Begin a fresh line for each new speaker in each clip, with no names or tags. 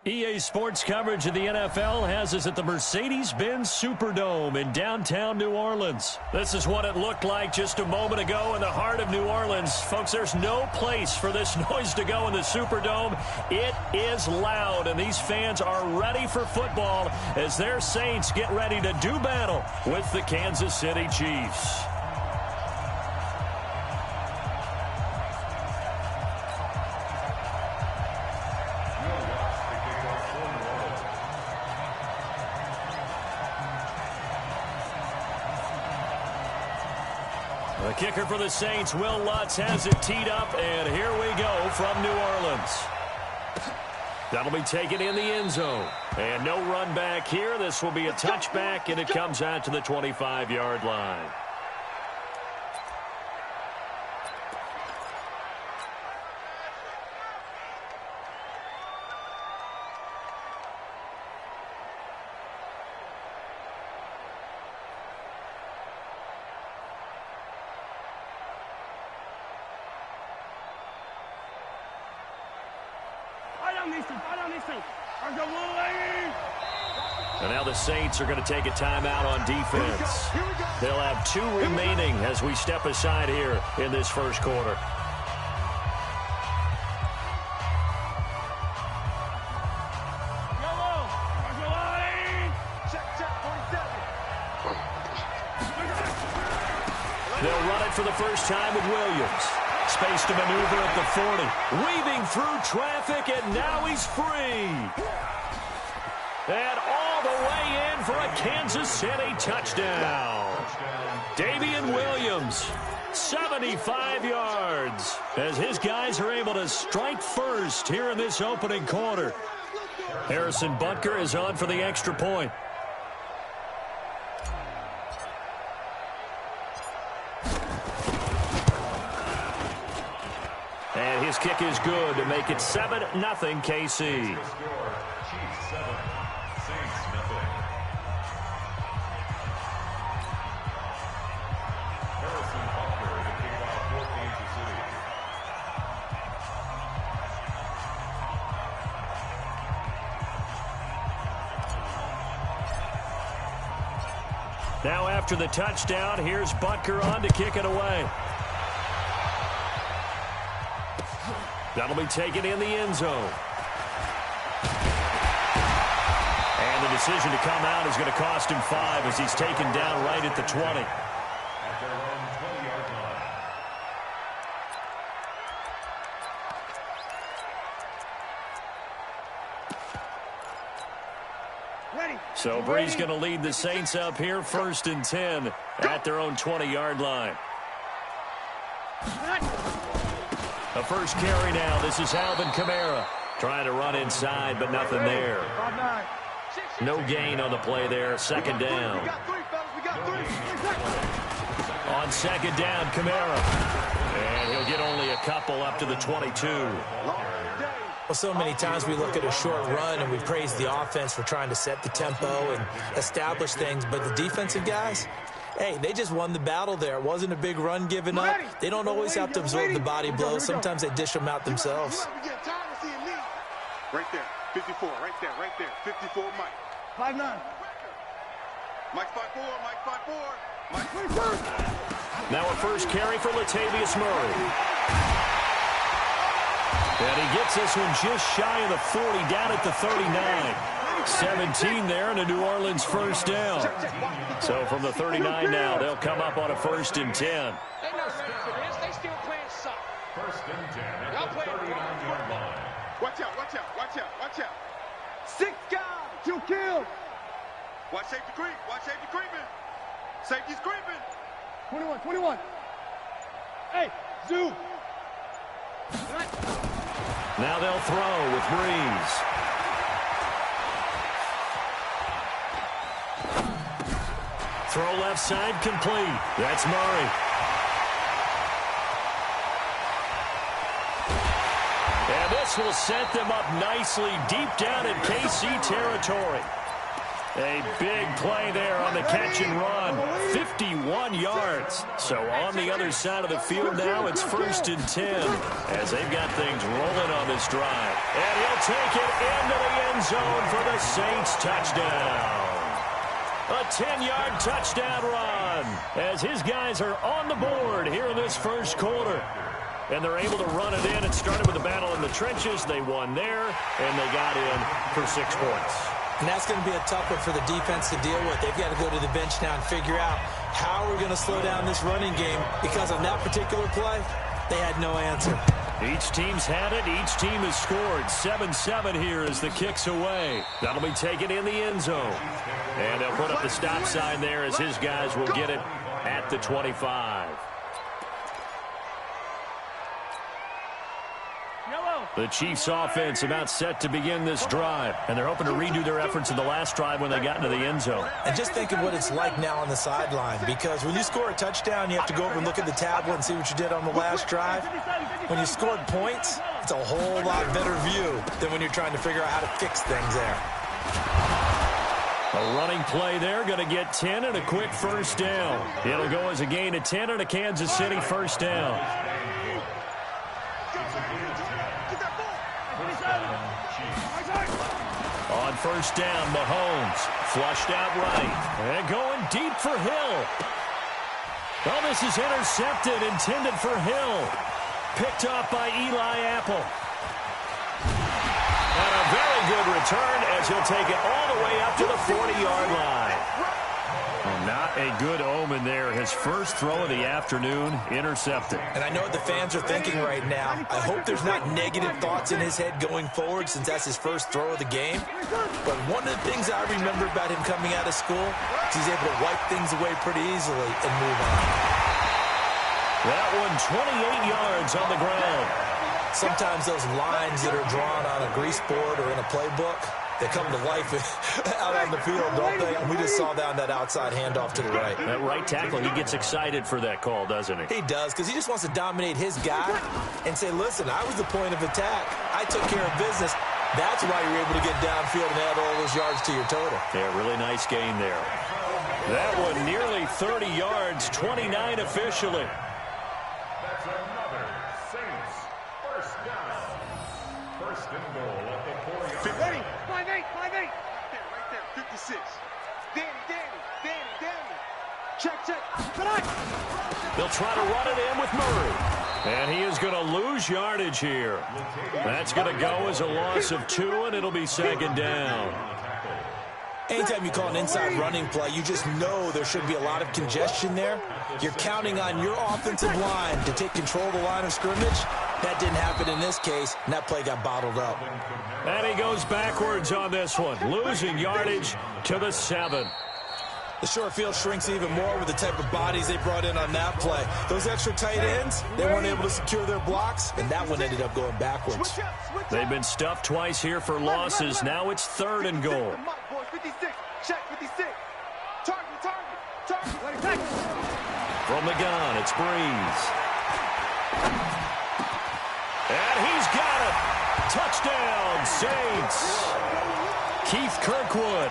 EA Sports coverage of the NFL has us at the Mercedes-Benz Superdome in downtown New Orleans. This is what it looked like just a moment ago in the heart of New Orleans. Folks, there's no place for this noise to go in the Superdome. It is loud, and these fans are ready for football as their Saints get ready to do battle with the Kansas City Chiefs. The kicker for the Saints, Will Lutz, has it teed up, and here we go from New Orleans. That'll be taken in the end zone. And no run back here. This will be a touchback, and it comes out to the 25-yard line. And now the Saints are going to take a timeout on defense. They'll have 2 remaining as we step aside here in this first quarter. They'll run it for the first time with Williams. Space to maneuver at the 40. Weaving through traffic, and now he's free. And all the way in for a Kansas City touchdown. Damian Williams, 75 yards, as his guys are able to strike first here in this opening quarter. Harrison Butker is on for the extra point. And his kick is good to make it 7-0 KC. Now after the touchdown, here's Butker on to kick it away. That'll be taken in the end zone. And the decision to come out is going to cost him 5 as he's taken down right at the 20.
At their own 20-yard line.
So Bree's going to lead the Saints up here 1st and 10 at their own 20-yard line. A first carry now. This is Alvin Kamara trying to run inside, but nothing there. No gain on the play there. 2nd down. On 2nd down, Kamara. And he'll get only a couple up to the 22.
Well, so many times we look at a short run and we praise the offense for trying to set the tempo and establish things, but the defensive guys, hey, they just won the battle there. It wasn't a big run given up. They don't always have to absorb the body blows. Sometimes they dish them out themselves.
Right there, 54, right there, 54, Mike.
5'9".
Mike 5'4", Mike 5'4".
Now a first carry for Latavius Murray. And he gets this one just shy of the 40, down at the 39. 17 there and a New Orleans first down. So from the 39 now, they'll come up on a 1st and 10.
They know for this. They still playing soft.
1st and 10 at the 39-yard line.
Watch out, watch out, watch out, watch out.
6 guys, 2 kills.
Watch safety creep, watch safety creeping. Safety's creeping.
21. Hey, Zoo.
Now they'll throw with Breeze. Throw left side complete. That's Murray. And this will set them up nicely deep down in KC territory. A big play there on the catch and run. 51 yards. So on the other side of the field now, it's 1st and 10 as they've got things rolling on this drive. And he'll take it into the end zone for the Saints touchdown. A 10-yard touchdown run as his guys are on the board here in this first quarter. And they're able to run it in. It started with a battle in the trenches. They won there, and they got in for 6 points.
And that's going to be a tough one for the defense to deal with. They've got to go to the bench now and figure out how we're going to slow down this running game, because on that particular play, they had no answer.
Each team's had it. Each team has scored. 7-7 here as the kick's away. That'll be taken in the end zone. And they'll put up the stop sign there as his guys will get it at the 25. The Chiefs' offense about set to begin this drive, and they're hoping to redo their efforts in the last drive when they got into the end zone.
And just think of what it's like now on the sideline, because when you score a touchdown, you have to go over and look at the tablet and see what you did on the last drive. When you scored points, it's a whole lot better view than when you're trying to figure out how to fix things there.
A running play there, going to get 10 and a quick first down. It'll go as a gain of 10 and a Kansas City first down. On first down, Mahomes flushed out right and going deep for Hill. Oh, this is intercepted, intended for Hill. Picked off by Eli Apple. And a very good return as he'll take it all the way up to the 40-yard line. Oh, not a good omen there. His first throw of the afternoon, intercepted.
And I know what the fans are thinking right now. I hope there's not negative thoughts in his head going forward, since that's his first throw of the game. But one of the things I remember about him coming out of school is he's able to wipe things away pretty easily and move on.
That one 28 yards on the ground.
Sometimes those lines that are drawn on a grease board or in a playbook, they come to life out on the field, don't they? And we just saw down that outside handoff to the right.
That right tackle, he gets excited for that call, doesn't he?
He does, because he just wants to dominate his guy and say, listen, I was the point of attack. I took care of business. That's why you're able to get downfield and add all those yards to your total.
Yeah, really nice gain there. That one nearly 30 yards, 29 officially.
That's another Saints first down. First and goal at the 40-yard line.
5-8, 5-8.
Right there, 56. Danny. Check.
Tonight.
They'll try to run it in with Murray. And he is going to lose yardage here. That's going to go as a loss of 2, and it'll be second down.
Anytime you call an inside running play, you just know there should be a lot of congestion there. You're counting on your offensive line to take control of the line of scrimmage. That didn't happen in this case, and that play got bottled up.
And he goes backwards on this one, losing yardage to the 7.
The short field shrinks even more with the type of bodies they brought in on that play. Those extra tight ends, they weren't able to secure their blocks, and that one ended up going backwards.
They've been stuffed twice here for losses. Now it's 3rd and goal.
56. Check 56. Target.
From the gun, it's Breeze. And he's got it. Touchdown, Saints. Keith Kirkwood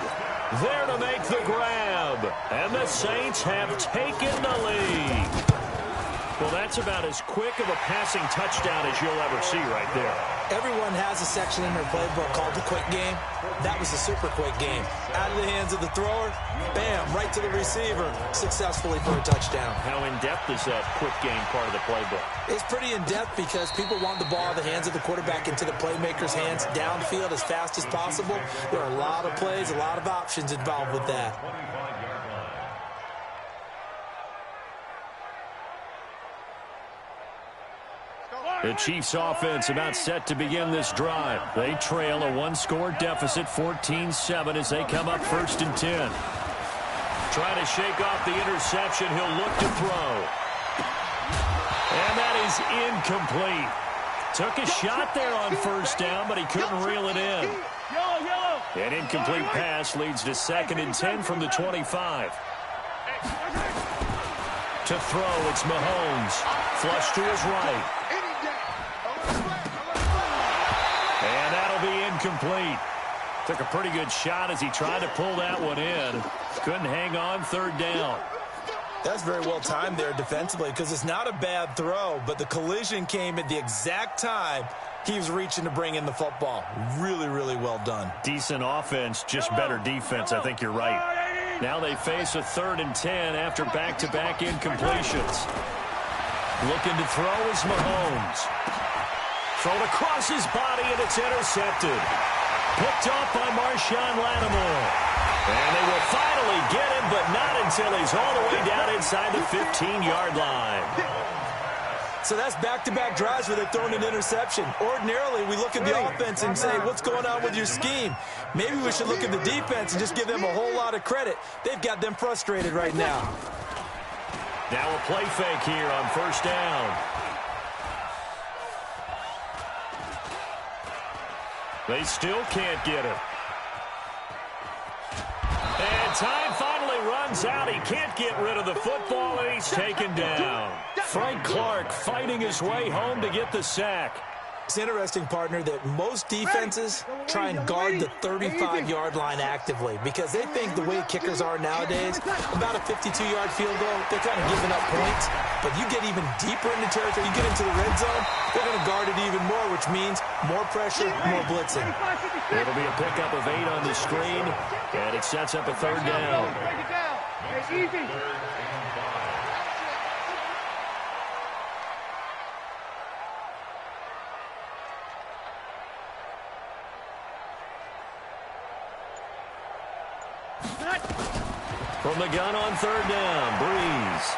there to make the grab. And the Saints have taken the lead. Well, that's about as quick of a passing touchdown as you'll ever see right there.
Everyone has a section in their playbook called the quick game. That was a super quick game. Out of the hands of the thrower, bam, right to the receiver, successfully for a touchdown.
How in-depth is that quick game part of the playbook?
It's pretty in-depth because people want the ball in the hands of the quarterback into the playmaker's hands downfield as fast as possible. There are a lot of plays, a lot of options involved with that.
The Chiefs offense about set to begin this drive. They trail a one-score deficit, 14-7, as they come up 1st and 10. Trying to shake off the interception. He'll look to throw. And that is incomplete. Took a shot there on 1st down, but he couldn't reel it in. An incomplete pass leads to 2nd and 10 from the 25. To throw, it's Mahomes. Flush to his right. And that'll be incomplete. Took a pretty good shot as he tried to pull that one in. Couldn't hang on, third down.
That's very well timed there defensively because it's not a bad throw, but the collision came at the exact time he was reaching to bring in the football. Really, really well done.
Decent offense, just better defense. I think you're right. Now they face a 3rd and 10 after back-to-back incompletions. Looking to throw is Mahomes. Thrown across his body, and it's intercepted. Picked off by Marshawn Lattimore. And they will finally get him, but not until he's all the way down inside the 15-yard line.
So that's back-to-back drives where they've thrown an interception. Ordinarily, we look at the offense and say, what's going on with your scheme? Maybe we should look at the defense and just give them a whole lot of credit. They've got them frustrated right now.
Now a play fake here on 1st down. They still can't get it. And time finally runs out. He can't get rid of the football, and he's taken down. Frank Clark fighting his way home to get the sack.
It's interesting, partner, that most defenses try and guard the 35-yard line actively because they think the way kickers are nowadays, about a 52-yard field goal, they're kind of giving up points. But you get even deeper into territory, you get into the red zone, they're going to guard it even more, which means more pressure, more blitzing.
It'll be a pickup of 8 on the screen, and it sets up a 3rd down.
Easy.
From the gun on 3rd down, Breeze.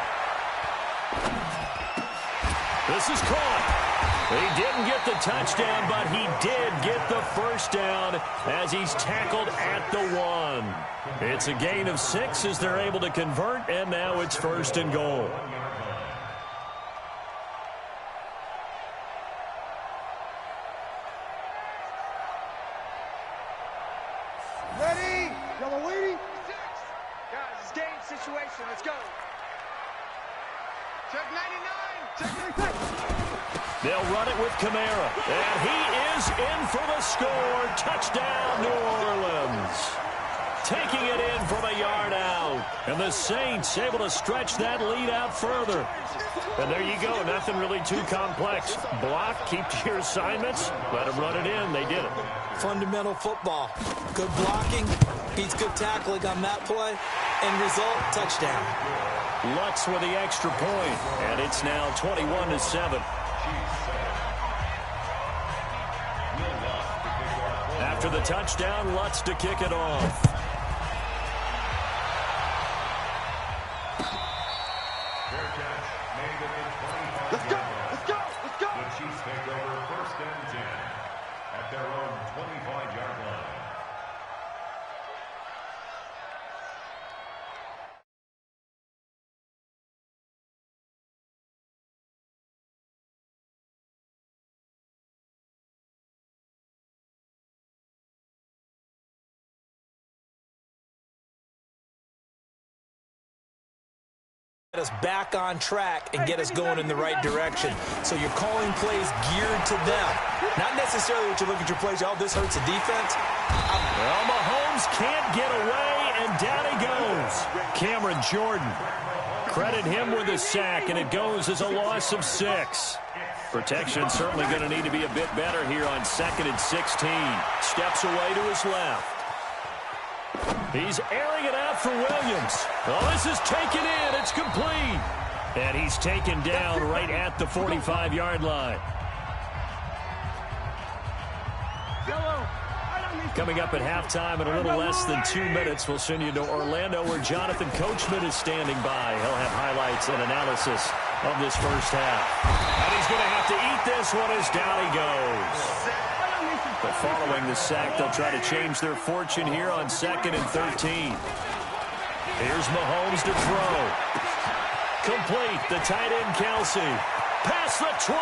This is caught. He didn't get the touchdown, but he did get the 1st down as he's tackled at the 1. It's a gain of 6 as they're able to convert, and now it's 1st and goal.
Ready? Y'all waiting?
Guys, it's game situation. Let's go. Check 99. Check 99.
They'll run it with Kamara, and he is in for the score. Touchdown, New Orleans. Taking it in from a yard out. And the Saints able to stretch that lead out further. And there you go. Nothing really too complex. Block, keep to your assignments, let them run it in. They did it.
Fundamental football. Good blocking, beats good tackling on that play. End result, touchdown.
Lutz with the extra point, and it's now 21-7. After the touchdown, Lutz to kick it off.
Let's go. Let's go. Let's go.
The Chiefs take over 1st and 10 at their own 25-yard line.
Get us back on track and get us going in the right direction. So you're calling plays geared to them. Not necessarily what you look at your plays, oh, this hurts the defense.
Well, Mahomes can't get away, and down he goes. Cameron Jordan. Credit him with a sack, and it goes as a loss of 6. Protection certainly going to need to be a bit better here on 2nd and 16. Steps away to his left. He's airing it out for Williams. Oh, this is taken in. It's complete. And he's taken down right at the 45-yard line. Coming up at halftime in a little less than 2 minutes, we'll send you to Orlando where Jonathan Coachman is standing by. He'll have highlights and analysis of this first half. And he's going to have to eat this one as down he goes. But following the sack, they'll try to change their fortune here on 2nd and 13. Here's Mahomes to throw. Complete. The tight end, Kelsey. Past the 20.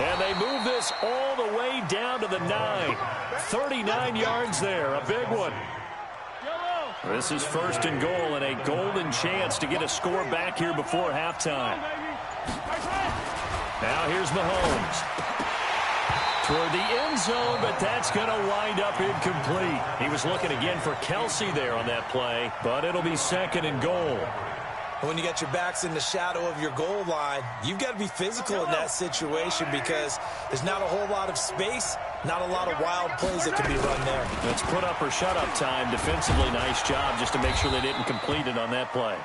And they move this all the way down to the 9. 39 yards there. A big one. This is 1st and goal and a golden chance to get a score back here before halftime. Now here's Mahomes. toward the end zone, but that's going to wind up incomplete. He was looking again for Kelsey there on that play, but it'll be 2nd and goal.
When you got your backs in the shadow of your goal line, you've got to be physical in that situation because there's not a whole lot of space, not a lot of wild plays that can be run there.
It's put up or shut up time. Defensively, nice job just to make sure they didn't complete it on that play.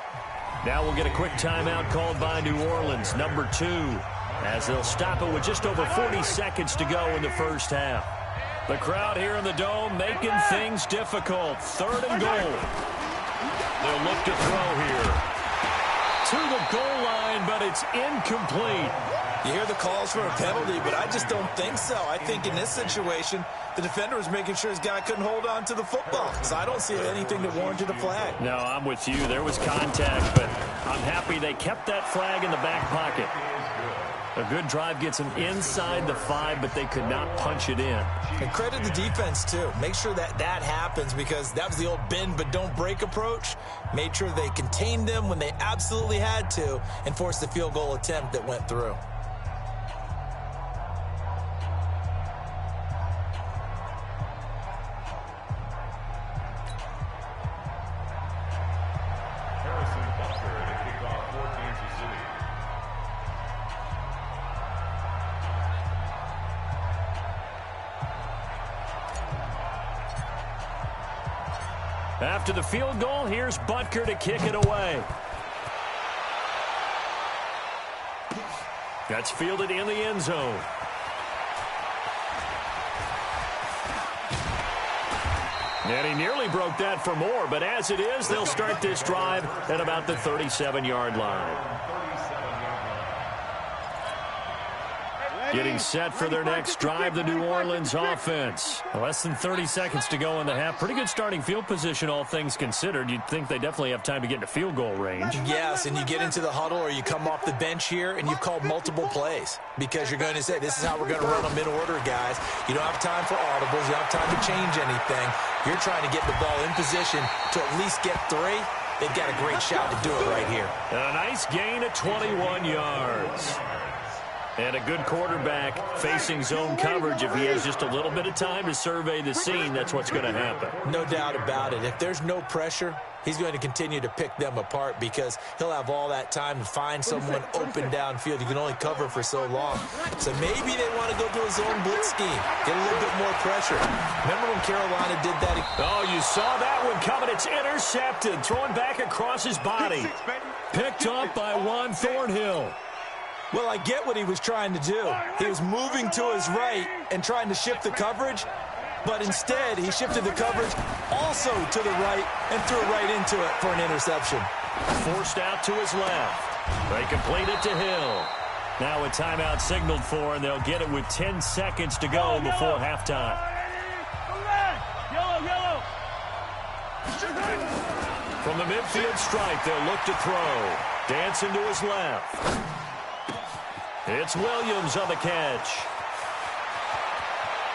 Now we'll get a quick timeout called by New Orleans, number 2, as they'll stop it with just over 40 seconds to go in the first half. The crowd here in the Dome making things difficult. 3rd and goal. They'll look to throw here. To the goal line, but it's incomplete.
You hear the calls for a penalty, but I just don't think so. I think in this situation, the defender was making sure his guy couldn't hold on to the football. So I don't see anything that warranted a flag.
No, I'm with you. There was contact, but I'm happy they kept that flag in the back pocket. A good drive gets them inside the 5, but they could not punch it in.
And credit the defense, too. Make sure that happens because that was the old bend but don't break approach. Made sure they contained them when they absolutely had to and forced the field goal attempt that went through.
After the field goal, here's Butker to kick it away. That's fielded in the end zone. And he nearly broke that for more, but as it is, they'll start this drive at about the 37-yard line. Getting set for their next drive, the New Orleans offense. Less than 30 seconds to go in the half. Pretty good starting field position, all things considered. You'd think they definitely have time to get into field goal range.
Yes, and you get into the huddle or you come off the bench here and you've called multiple plays because you're going to say, this is how we're going to run them in order, guys. You don't have time for audibles. You don't have time to change anything. You're trying to get the ball in position to at least get 3. They've got a great shot to do it right here.
And a nice gain of 21 yards. And a good quarterback facing zone coverage. If he has just a little bit of time to survey the scene, that's what's going to happen.
No doubt about it. If there's no pressure, he's going to continue to pick them apart because he'll have all that time to find someone open downfield. You can only cover for so long. So maybe they want to go to a zone blitz scheme, get a little bit more pressure. Remember when Carolina did that?
Oh, you saw that one coming. It's intercepted. Throwing back across his body. Picked up by Juan Thornhill.
Well, I get what he was trying to do. He was moving to his right and trying to shift the coverage, but instead he shifted the coverage also to the right and threw right into it for an interception.
Forced out to his left. They complete it to Hill. Now a timeout signaled for, and they'll get it with 10 seconds to go before halftime. From the midfield stripe, they'll look to throw. Dancing to his left. It's Williams on the catch.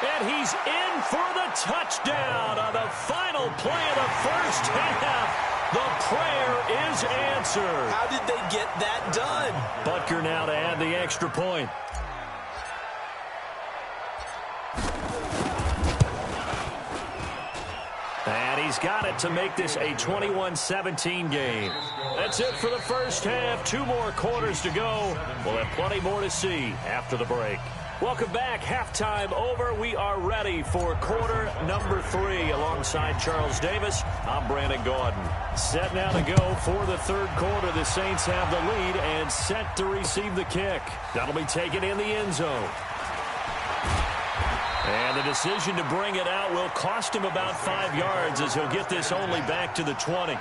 And he's in for the touchdown on the final play of the first half. The prayer is answered.
How did they get that done?
Butker now to add the extra point. And he's got it to make this a 21-17 game. That's it for the first half. 2 more quarters to go. We'll have plenty more to see after the break. Welcome back. Halftime over. We are ready for quarter number 3. Alongside Charles Davis, I'm Brandon Gordon. Set now to go for the third quarter. The Saints have the lead and set to receive the kick. That'll be taken in the end zone. And the decision to bring it out will cost him about 5 yards as he'll get this only back to the 20.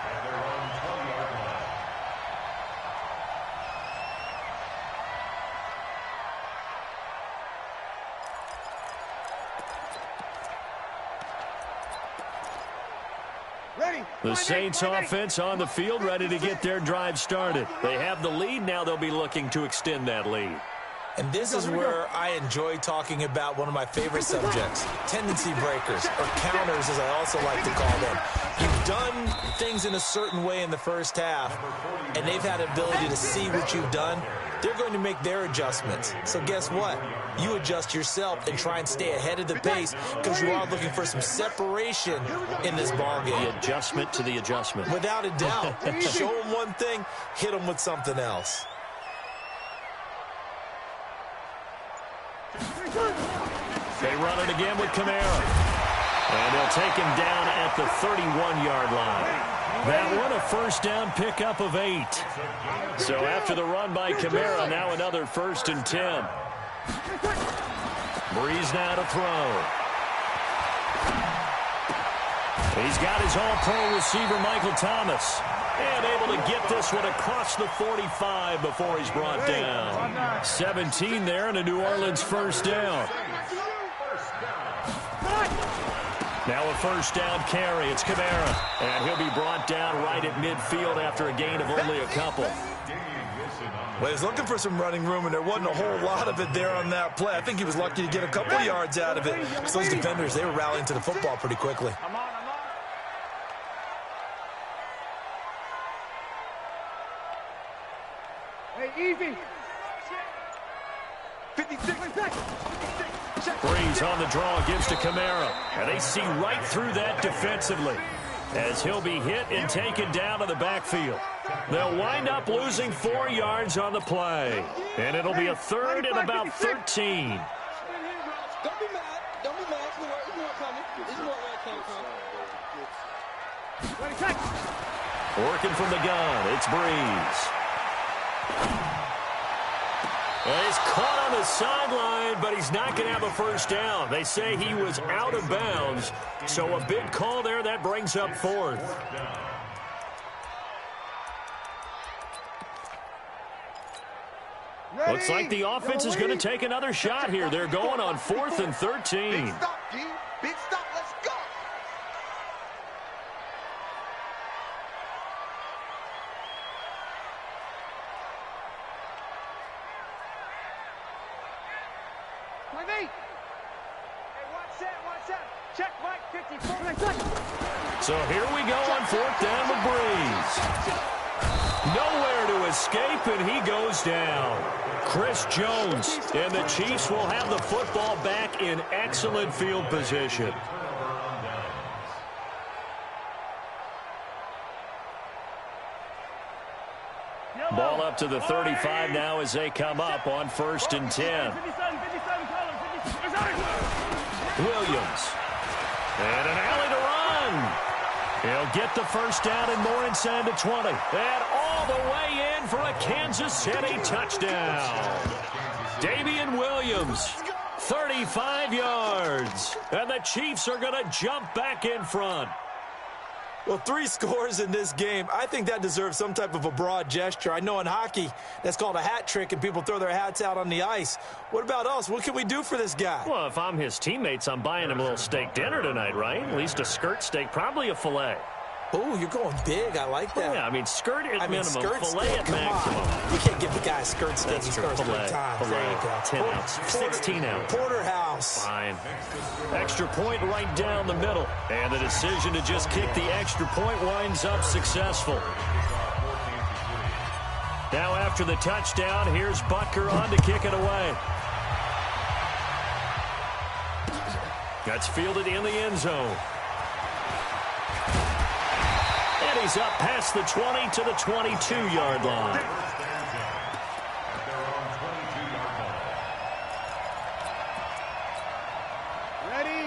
The Saints offense on the field ready to get their drive started. They have the lead. Now they'll be looking to extend that lead.
And this is where I enjoy talking about one of my favorite subjects, tendency breakers, or counters as I also like to call them. You've done things in a certain way in the first half, and they've had the ability to see what you've done. They're going to make their adjustments. So guess what? You adjust yourself and try and stay ahead of the pace because you are looking for some separation in this ballgame.
The adjustment to the adjustment.
Without a doubt. Show them one thing, hit them with something else.
They run it again with Kamara. And they'll take him down at the 31-yard line. That one a first down pickup of 8. So after the run by Kamara, now another 1st and 10. Breeze now to throw. He's got his all-pro receiver, Michael Thomas. And able to get this one across the 45 before he's brought down. 17 there and a New Orleans first down. Now a first down carry. It's Kamara. And he'll be brought down right at midfield after a gain of only a couple.
Well, he's looking for some running room, and there wasn't a whole lot of it there on that play. I think he was lucky to get a couple yards out of it because those defenders, they were rallying to the football pretty quickly.
Hey, easy.
56.
Breeze on the draw, gives to Kamara. And they see right through that defensively as he'll be hit and taken down to the backfield. They'll wind up losing 4 yards on the play. And it'll be a 3rd and about 13.
Don't be mad. Don't be mad. It's more coming. It's more where it came from.
Working from the gun, it's Breeze. Well, he's caught on the sideline, but he's not going to have a first down. They say he was out of bounds, so a big call there. That brings up 4th. Looks like the offense is going to take another shot here. They're going on 4th and 13.
Big stop, G. Big stop. Let's go.
Hey,
watch that. Check Mike, 54.
So here we go on 4th down with Breeze. Nowhere to escape, and he goes down. Chris Jones, and the Chiefs will have the football back in excellent field position. Ball up to the 35 now as they come up on 1st and 10. Williams. And an alley to run. He'll get the first down and more inside the 20. And all the way in for a Kansas City touchdown. Damian Williams, 35 yards. And the Chiefs are going to jump back in front.
Well, 3 scores in this game. I think that deserves some type of a broad gesture. I know in hockey, that's called a hat trick, and people throw their hats out on the ice. What about us? What can we do for this guy?
Well, if I'm his teammates, I'm buying him a little steak dinner tonight, right? At least a skirt steak, probably a filet.
Oh, you're going big. I like that.
Yeah, I mean, skirt at minimum, filet at maximum.
You can't give the guy a skirt steak.
That's
He
true.
scores 3 times. There you go.
10 ounce, 16 ounce.
Porterhouse.
Fine. Extra point right down the middle. And the decision to just kick the extra point winds up successful. Now after the touchdown, here's Butker on to kick it away. That's fielded in the end zone. And he's up past the 20 to the 22-yard line.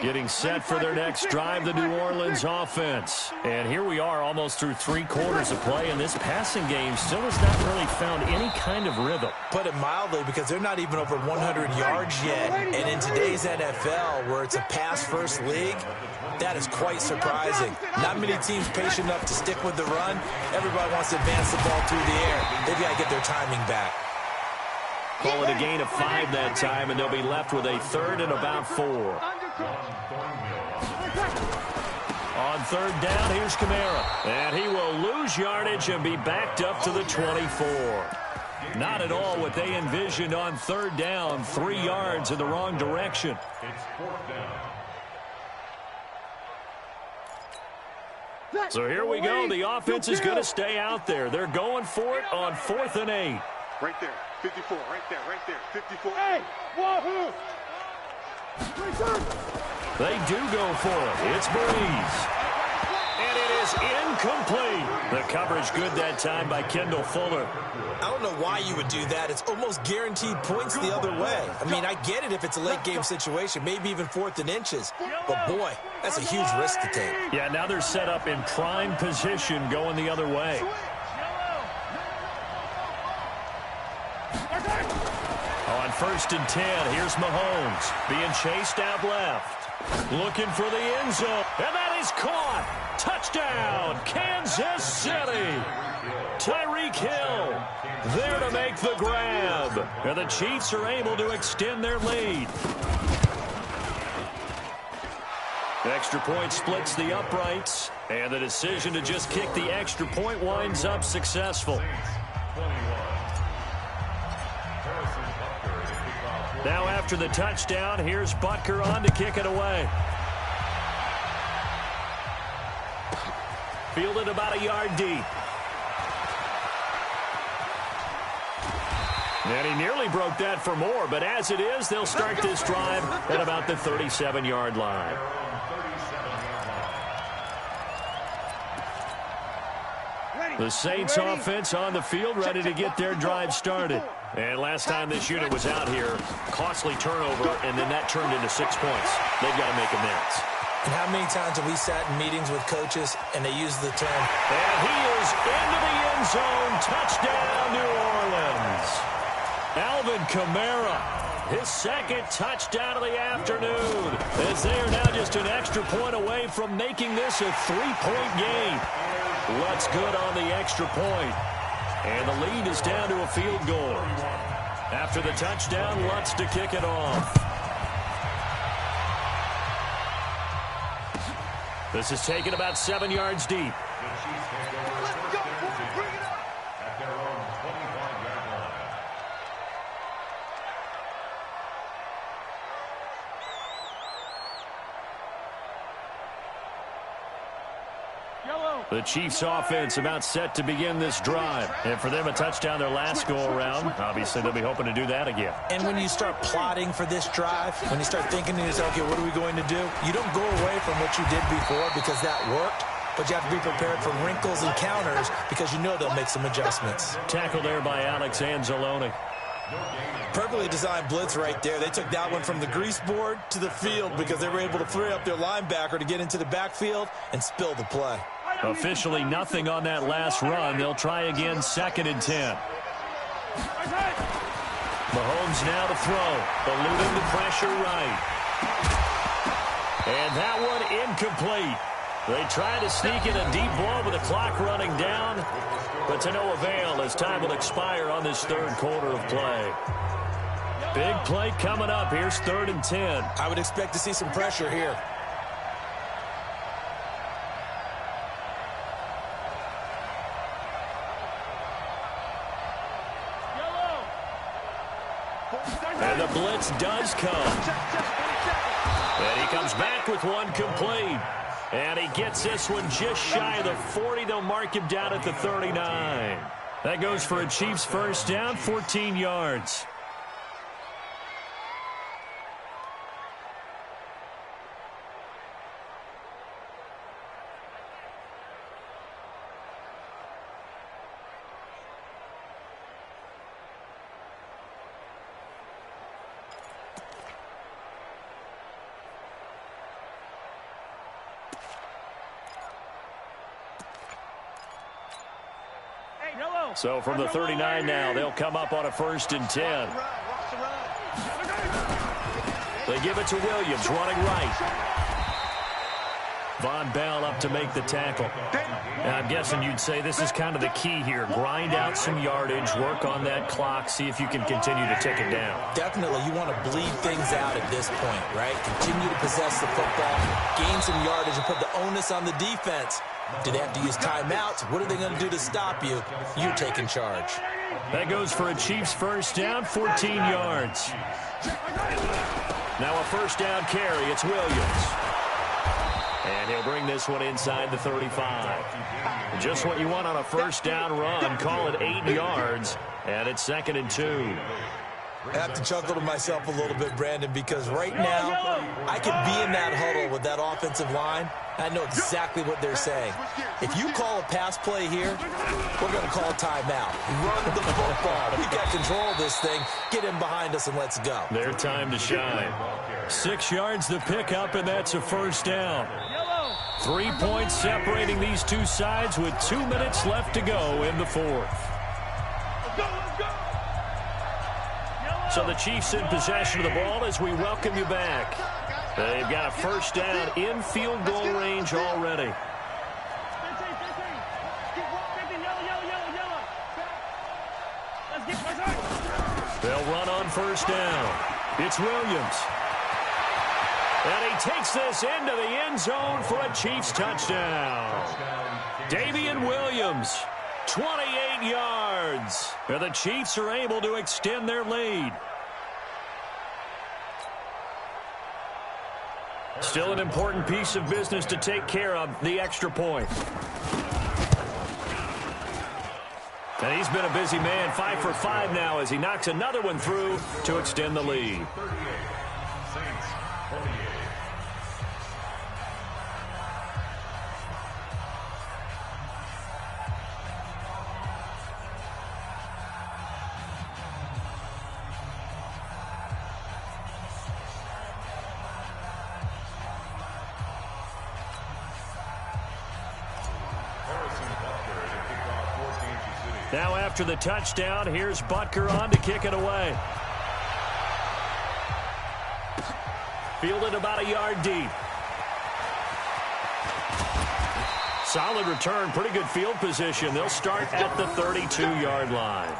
Getting set for their next drive, the New Orleans offense. And here we are almost through 3 quarters of play, and this passing game still has not really found any kind of rhythm.
Put it mildly, because they're not even over 100 yards yet. And in today's NFL, where it's a pass-first league, that is quite surprising. Not many teams patient enough to stick with the run. Everybody wants to advance the ball through the air. They've got to get their timing back.
Call it a gain of 5 that time, and they'll be left with a 3rd and about 4. On 3rd down, here's Kamara. And he will lose yardage and be backed up to the 24. Not at all what they envisioned on third down. 3 yards in the wrong direction.
It's fourth down.
So here we go. The offense is going to stay out there. They're going for it on 4th and 8.
Right there. 54. Right there. Right there. 54.
Hey, wahoo!
They do go for it. It's Breeze. And it is incomplete. The coverage good that time by Kendall Fuller.
I don't know why you would do that. It's almost guaranteed points the other way. I mean, I get it if it's a late game situation, maybe even 4th and inches. But, boy, that's a huge risk to take.
Yeah, now they're set up in prime position going the other way. On 1st and 10, here's Mahomes being chased out left. Looking for the end zone. And that is caught. Touchdown, Kansas City. Tyreek Hill there to make the grab. And the Chiefs are able to extend their lead. The extra point splits the uprights. And the decision to just kick the extra point winds up successful. Now after the touchdown, here's Butker on to kick it away. Fielded about a yard deep. And he nearly broke that for more, but as it is, they'll start this drive at about the 37-yard line. The Saints offense on the field ready to get their drive started. And last time this unit was out here, costly turnover, and then that turned into 6 points. They've got to make amends.
And how many times have we sat in meetings with coaches and they use the term,
and he is into the end zone. Touchdown, New Orleans. Alvin Kamara, his second touchdown of the afternoon, as they are now just an extra point away from making this a 3-point game. What's good on the extra point? And the lead is down to a field goal. After the touchdown, Lutz to kick it off. This is taken about 7 yards deep.
Let's go. Bring it up. At their own 25-yard line.
The Chiefs offense about set to begin this drive. And for them, a touchdown their last go-around. Obviously, they'll be hoping to do that again.
and when you start plotting for this drive, when you start thinking to yourself, okay, what are we going to do? You don't go away from what you did before because that worked, but you have to be prepared for wrinkles and counters because you know they'll make some adjustments.
Tackle there by Alex Anzalone.
Perfectly designed blitz right there. They took that one from the grease board to the field because they were able to free up their linebacker to get into the backfield and spill the play.
Officially nothing on that last run. They'll try again, 2nd and 10. Mahomes now to throw. Eluding the pressure right. And that one incomplete. They try to sneak in a deep ball with the clock running down, but to no avail as time will expire on this third quarter of play. Big play coming up. Here's 3rd and 10.
I would expect to see some pressure here.
And the blitz does come. And he comes back with one complete. And he gets this one just shy of the 40. They'll mark him down at the 39. That goes for a Chiefs first down, 14 yards. So from the 39 now, they'll come up on a 1st and 10. They give it to Williams, running right. Von Bell up to make the tackle. And I'm guessing you'd say this is kind of the key here. Grind out some yardage, work on that clock, see if you can continue to tick it down.
Definitely, you want to bleed things out at this point, right? Continue to possess the football, gain some yardage, and put the onus on the defense. Do they have to use timeouts? What are they going to do to stop you? You're taking charge.
That goes for a Chiefs first down, 14 yards. Now a first down carry. It's Williams. And he'll bring this one inside the 35. Just what you want on a first down run. Call it 8 yards. And it's 2nd and 2.
I have to chuckle to myself a little bit, Brandon, because right now I could be in that huddle with that offensive line. I know exactly what they're saying. If you call a pass play here, we're going to call a timeout. Run the football. We got control of this thing. Get him behind us and let's go.
Their time to shine. 6 yards the pickup, and that's a first down. 3 points separating these two sides with 2 minutes left to go in the fourth. So the Chiefs in possession of the ball as we welcome you back. They've got a first down in field goal range already. They'll run on first down. It's Williams. And he takes this into the end zone for a Chiefs touchdown. Damian Williams, 28 yards. And the Chiefs are able to extend their lead. Still an important piece of business to take care of, the extra point. And he's been a busy man, 5 for 5 now as he knocks another one through to extend the lead. Now after the touchdown, here's Butker on to kick it away. Fielded about a yard deep. Solid return, pretty good field position. They'll start at the 32-yard line.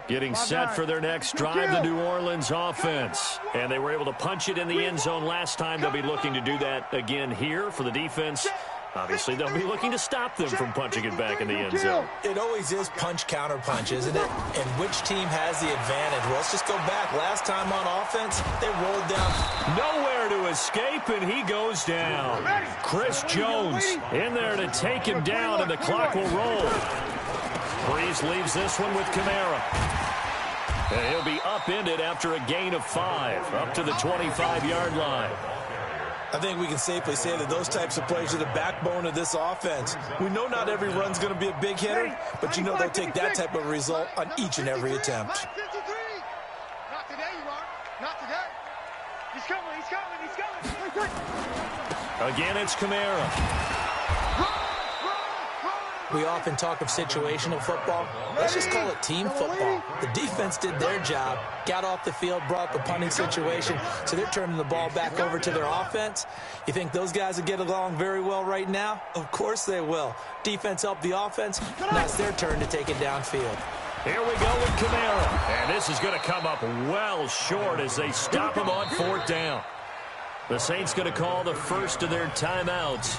Getting set for their next drive, the New Orleans offense. And they were able to punch it in the end zone last time. They'll be looking to do that again here for the defense. Obviously, they'll be looking to stop them from punching it back in the end zone.
It always is punch-counter-punch, isn't it? And which team has the advantage? Well, let's just go back. Last time on offense, they rolled down.
Nowhere to escape, and he goes down. Chris Jones in there to take him down, and the clock will roll. Breeze leaves this one with Kamara. And he'll be upended after a gain of 5, up to the 25-yard line.
I think we can safely say that those types of plays are the backbone of this offense. We know not every run's going to be a big hitter, but you know they'll take that type of result on each and every attempt.
Not today, you are. Not today. He's coming, he's coming, he's coming.
Again, it's Kamara.
We often talk of situational football. Let's just call it team football. The defense did their job, got off the field, brought the punting situation, so they're turning the ball back over to their offense. You think those guys will get along very well right now? Of course they will. Defense helped the offense. Now it's their turn to take it downfield.
Here we go with Kamara. And this is going to come up well short as they stop him on 4th down. The Saints going to call the first of their timeouts.